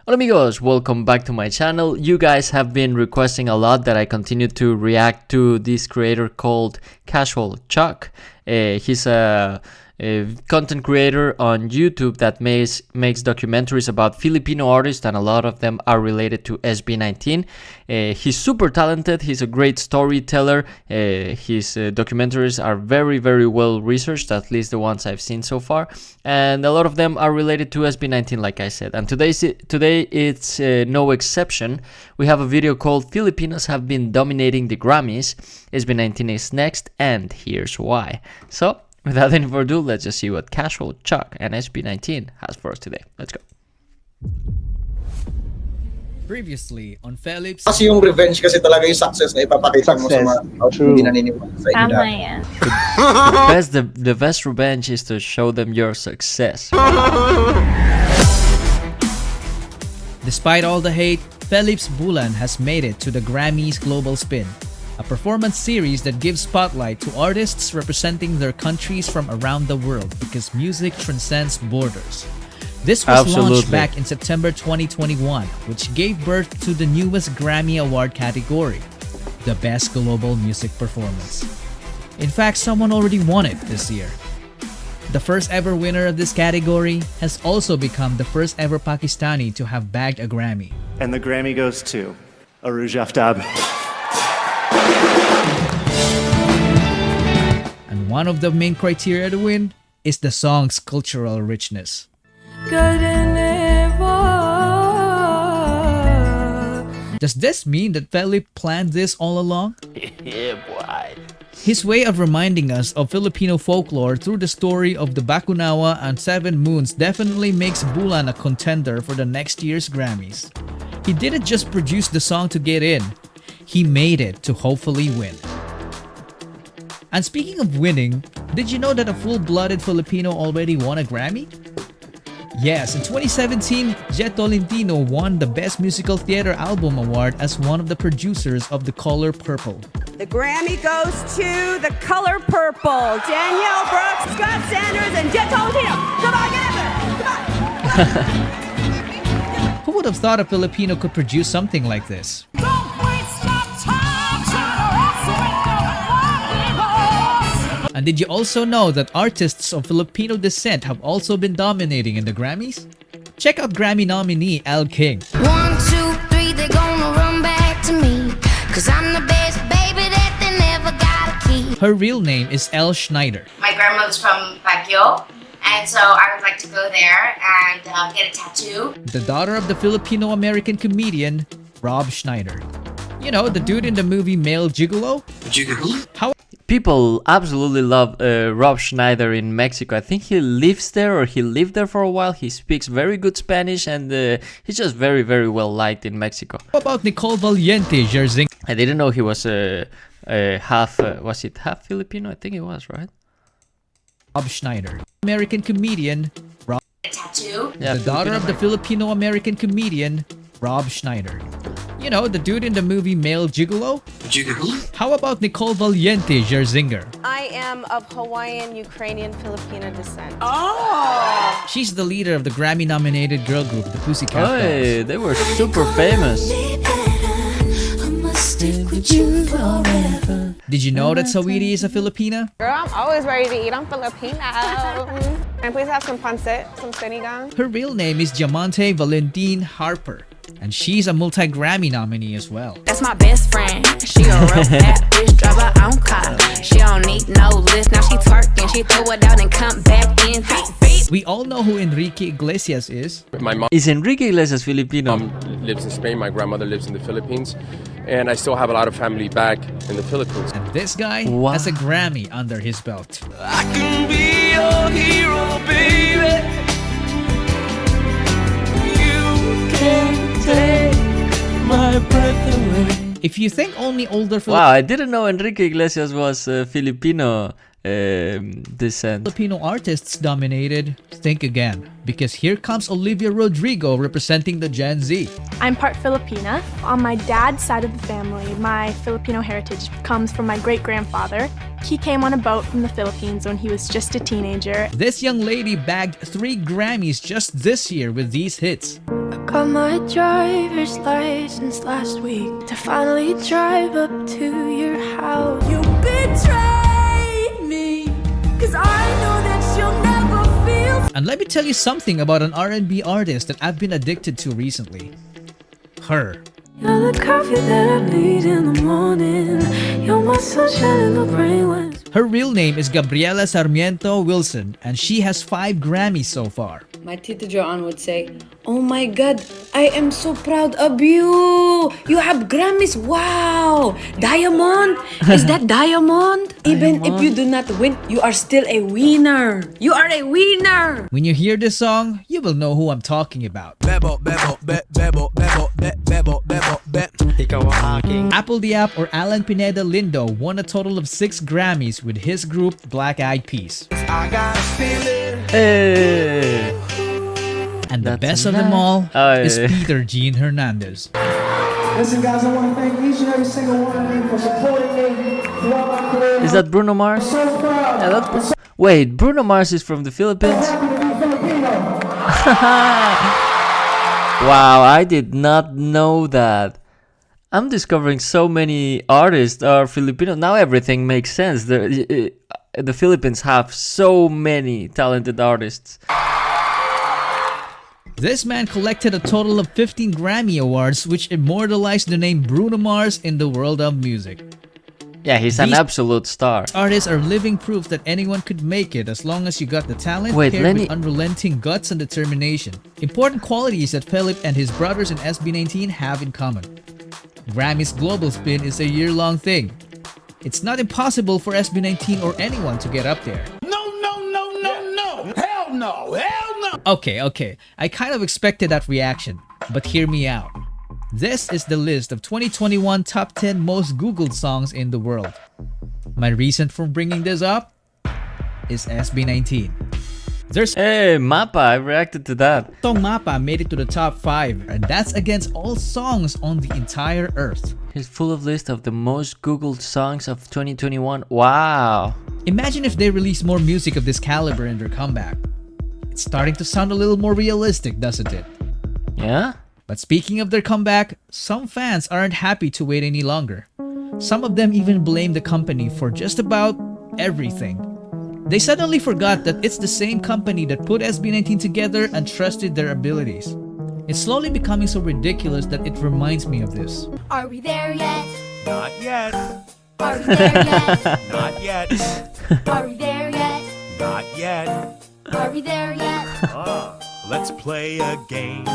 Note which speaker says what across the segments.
Speaker 1: Hola amigos, welcome back to my channel. You guys have been requesting a lot that I continue to react to this creator called Casual Chuck. He's a content creator on YouTube that makes documentaries about Filipino artists, and a lot of them are related to SB19. He's super talented. He's a great storyteller. His documentaries are very well researched, at least the ones I've seen so far, and a lot of them are related to SB19, like I said. And today it's no exception. We have a video called "Filipinos Have Been Dominating the GRAMMYS." SB19 is next, and here's why. So without any further ado, let's just see what Casual Chuck and SB19 has for us today. Let's go.
Speaker 2: Previously on Philips.
Speaker 3: Kasi yung revenge kasi talaga yung success na ipapakita mo sa mga hindi naniniwala sa inyo.
Speaker 4: Tama yan.
Speaker 1: The best revenge is to show them your success.
Speaker 2: Despite all the hate, Philips Bulan has made it to the Grammys Global Spin, a performance series that gives spotlight to artists representing their countries from around the world because music transcends borders. This was launched back in September 2021, which gave birth to the newest Grammy Award category, the Best Global Music Performance. In fact, someone already won it this year. The first ever winner of this category has also become the first ever Pakistani to have bagged a Grammy.
Speaker 5: And the Grammy goes to Aruj Aftab.
Speaker 2: And one of the main criteria to win is the song's cultural richness. Does this mean that Philip planned this all along?
Speaker 1: Yeah, boy.
Speaker 2: His way of reminding us of Filipino folklore through the story of the Bakunawa and Seven Moons definitely makes Bulan a contender for the next year's Grammys. He didn't just produce the song to get in, he made it to hopefully win. And speaking of winning, did you know that a full-blooded Filipino already won a Grammy? Yes, in 2017, Jet Tolentino won the Best Musical Theater Album Award as one of the producers of The Color Purple.
Speaker 6: The Grammy goes to The Color Purple. Danielle Brooks, Scott Sanders, and Jet Tolentino. Come on, get up there! Come on!
Speaker 2: Who would have thought a Filipino could produce something like this? And did you also know that artists of Filipino descent have also been dominating in the Grammys? Check out Grammy nominee Elle King.
Speaker 7: 1, 2, 3, they're gonna run back to me, 'cause I'm the best baby that they never got a key.
Speaker 2: Her real name is Elle Schneider.
Speaker 8: My grandmother's from Baguio, and so I would like to go there and get a tattoo.
Speaker 2: The daughter of the Filipino-American comedian Rob Schneider. You know, the dude in the movie Male Gigolo?
Speaker 1: People absolutely love Rob Schneider in Mexico. I think he lives there, or he lived there for a while. He speaks very good Spanish, and he's just very well liked in Mexico.
Speaker 2: How about Nicole Valiente, Jerzing?
Speaker 1: I didn't know he was half, was it half Filipino? I think it was, right?
Speaker 2: Rob Schneider. American comedian Rob.
Speaker 8: A tattoo?
Speaker 1: Yeah,
Speaker 2: the daughter of the Filipino-American comedian Rob Schneider. You know, the dude in the movie Male Gigolo? How about Nicole Valiente, Jerzinger?
Speaker 4: I am of Hawaiian, Ukrainian, Filipino descent.
Speaker 6: Oh!
Speaker 2: She's the leader of the Grammy-nominated girl group, the Pussycat Dolls.
Speaker 1: Hey, they were super famous.
Speaker 2: Did you know that Saweetie is a Filipina?
Speaker 4: Girl, I'm always ready to eat. I'm Filipino. And please have some pancit, some sinigang.
Speaker 2: Her real name is Diamante Valentine Harper, and she's a multi-Grammy nominee as well.
Speaker 7: That's my best friend. She a real bad bitch, drive her own car. She don't need no lift. Now she twerking, she throw it out and come back in.
Speaker 2: We all know who Enrique Iglesias is.
Speaker 9: My mom
Speaker 1: Is Enrique Iglesias Filipino?
Speaker 9: lives in Spain, my grandmother lives in the Philippines, and I still have a lot of family back in the Philippines.
Speaker 2: And this guy
Speaker 1: Wow.
Speaker 2: has a Grammy under his belt.
Speaker 10: I can be your hero, baby. You can take my breath away.
Speaker 2: If you think only older
Speaker 1: Wow, I didn't know Enrique Iglesias was Filipino descent.
Speaker 2: Filipino artists dominated, think again. Because here comes Olivia Rodrigo representing the Gen Z.
Speaker 11: I'm part Filipina. On my dad's side of the family, my Filipino heritage comes from my great-grandfather. He came on a boat from the Philippines when he was just a teenager.
Speaker 2: This young lady bagged 3 Grammys just this year with these hits.
Speaker 11: Got my driver's license last week to finally drive up to your house. You betrayed me, 'cause I know that you'll never feel.
Speaker 2: And let me tell you something about an R&B artist that I've been addicted to recently. Her.
Speaker 11: You're the coffee that I need in the morning. You're my sunshine in the rain when...
Speaker 2: Her real name is Gabriela Sarmiento Wilson, and she has 5 Grammys so far.
Speaker 12: My Tita Joanne would say, "Oh my God, I am so proud of you. You have Grammys. Wow. Diamond? Is that diamond? Even if you do not win, you are still a winner. You are a winner."
Speaker 2: When you hear this song, you will know who I'm talking about. Apple the App or Alan Pineda Lindo won a total of 6 Grammys with his group Black Eyed Peas.
Speaker 1: Hey.
Speaker 2: And the best of them all is Peter Jean Hernandez.
Speaker 13: Listen, guys, I want to thank each and every single one of you for supporting me throughout my career.
Speaker 1: Is that Bruno Mars?
Speaker 13: I'm so proud.
Speaker 1: Yeah, that's Wait, Bruno Mars is from the Philippines?
Speaker 13: I'm happy to be Filipino.
Speaker 1: Wow, I did not know that. I'm discovering so many artists are Filipino. Now everything makes sense. The Philippines have so many talented artists.
Speaker 2: This man collected a total of 15 Grammy Awards, which immortalized the name Bruno Mars in the world of music.
Speaker 1: Yeah, he's an absolute star.
Speaker 2: Artists are living proof that anyone could make it as long as you got the talent paired with unrelenting guts and determination. Important qualities that Philip and his brothers in SB19 have in common. Grammys Global Spin is a year-long thing. It's not impossible for SB19 or anyone to get up there.
Speaker 10: No. Hell no.
Speaker 2: Okay. I kind of expected that reaction, but hear me out. This is the list of 2021 top 10 most Googled songs in the world. My reason for bringing this up is SB19.
Speaker 1: Hey, Mapa, I reacted to that.
Speaker 2: Song Mapa made it to the top 5, and that's against all songs on the entire earth.
Speaker 1: He's full of list of the most Googled songs of 2021. Wow.
Speaker 2: Imagine if they released more music of this caliber in their comeback. It's starting to sound a little more realistic, doesn't it?
Speaker 1: Yeah?
Speaker 2: But speaking of their comeback, some fans aren't happy to wait any longer. Some of them even blame the company for just about everything. They suddenly forgot that it's the same company that put SB19 together and trusted their abilities. It's slowly becoming so ridiculous that it reminds me of this.
Speaker 11: Are we there yet?
Speaker 10: Not yet.
Speaker 11: Are we there yet?
Speaker 10: Not yet.
Speaker 11: Are we there yet?
Speaker 10: Not yet.
Speaker 11: Are we there yet?
Speaker 10: Let's play a game.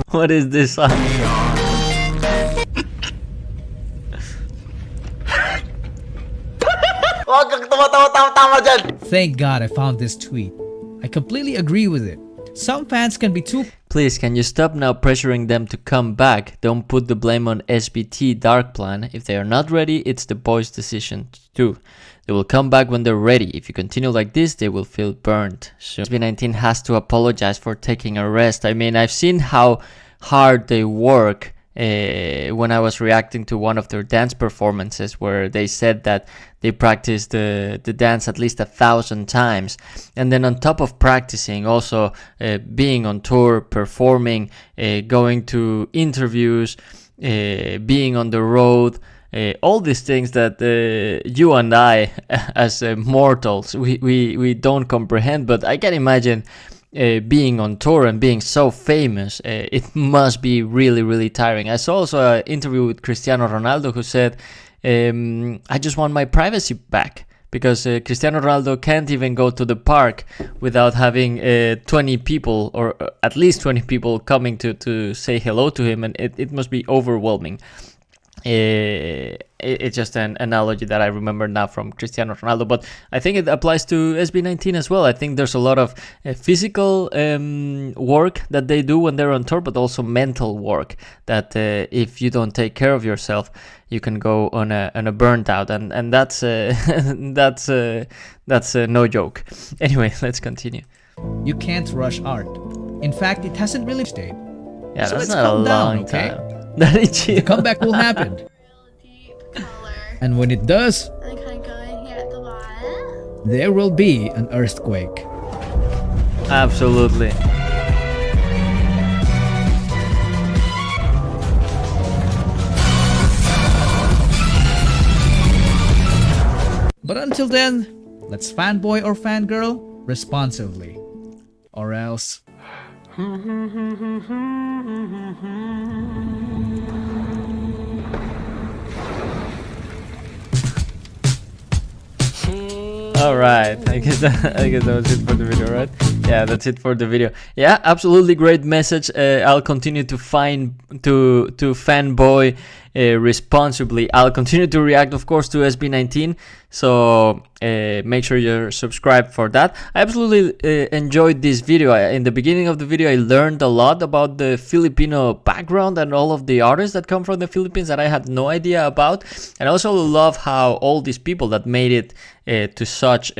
Speaker 1: What is this song?
Speaker 2: Thank God I found this tweet. I completely agree with it. Some fans can be too...
Speaker 1: Please, can you stop now pressuring them to come back? Don't put the blame on SBT Dark Plan. If they are not ready, it's the boys' decision too. They will come back when they're ready. If you continue like this, they will feel burned soon. SB19 has to apologize for taking a rest. I mean, I've seen how hard they work when I was reacting to one of their dance performances where they said that they practiced the dance at least 1,000 times, and then on top of practicing, also being on tour, performing, going to interviews, being on the road, all these things that you and I as mortals we don't comprehend. But I can imagine being on tour and being so famous, it must be really, really tiring. I saw also an interview with Cristiano Ronaldo who said, I just want my privacy back, because Cristiano Ronaldo can't even go to the park without having 20 people, or at least 20 people coming to say hello to him, and it must be overwhelming. It's just an analogy that I remember now from Cristiano Ronaldo, but I think it applies to SB19 as well. I think there's a lot of physical work that they do when they're on tour, but also mental work that if you don't take care of yourself, you can go on a burnt out, and that's no joke. Anyway, let's continue.
Speaker 2: You can't rush art. In fact, it hasn't really stayed.
Speaker 1: Yeah,
Speaker 2: so
Speaker 1: that's
Speaker 2: let's
Speaker 1: not
Speaker 2: calm
Speaker 1: a
Speaker 2: down,
Speaker 1: long
Speaker 2: okay?
Speaker 1: time. The
Speaker 2: comeback will happen. And when it does, there will be an earthquake.
Speaker 1: Absolutely.
Speaker 2: until then, let's fanboy or fangirl responsibly. Or else.
Speaker 1: Alright, I guess that was it for the video, right? Yeah, that's it for the video. Yeah, absolutely great message. I'll continue to fanboy responsibly. I'll continue to react, of course, to SB19. So make sure you're subscribed for that. I absolutely enjoyed this video. In the beginning of the video, I learned a lot about the Filipino background and all of the artists that come from the Philippines that I had no idea about. And I also love how all these people that made it to such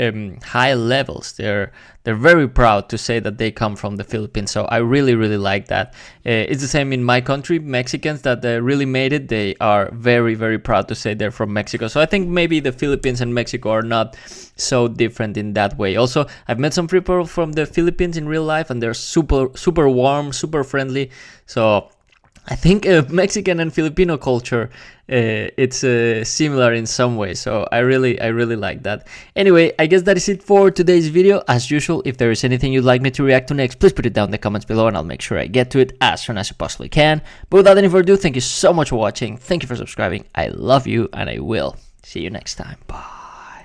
Speaker 1: high levels, they're very proud to say that they come from the Philippines. So I really like that. It's the same in my country. Mexicans that really made it, they are very proud to say they're from Mexico. So I think maybe the Philippines and Mexico are not so different in that way. Also, I've met some people from the Philippines in real life, and they're super warm, super friendly. So I think Mexican and Filipino culture, it's similar in some way. So I really like that. Anyway, I guess that is it for today's video. As usual, if there is anything you'd like me to react to next, please put it down in the comments below and I'll make sure I get to it as soon as I possibly can. But without any further ado, thank you so much for watching. Thank you for subscribing. I love you and I will see you next time. Bye.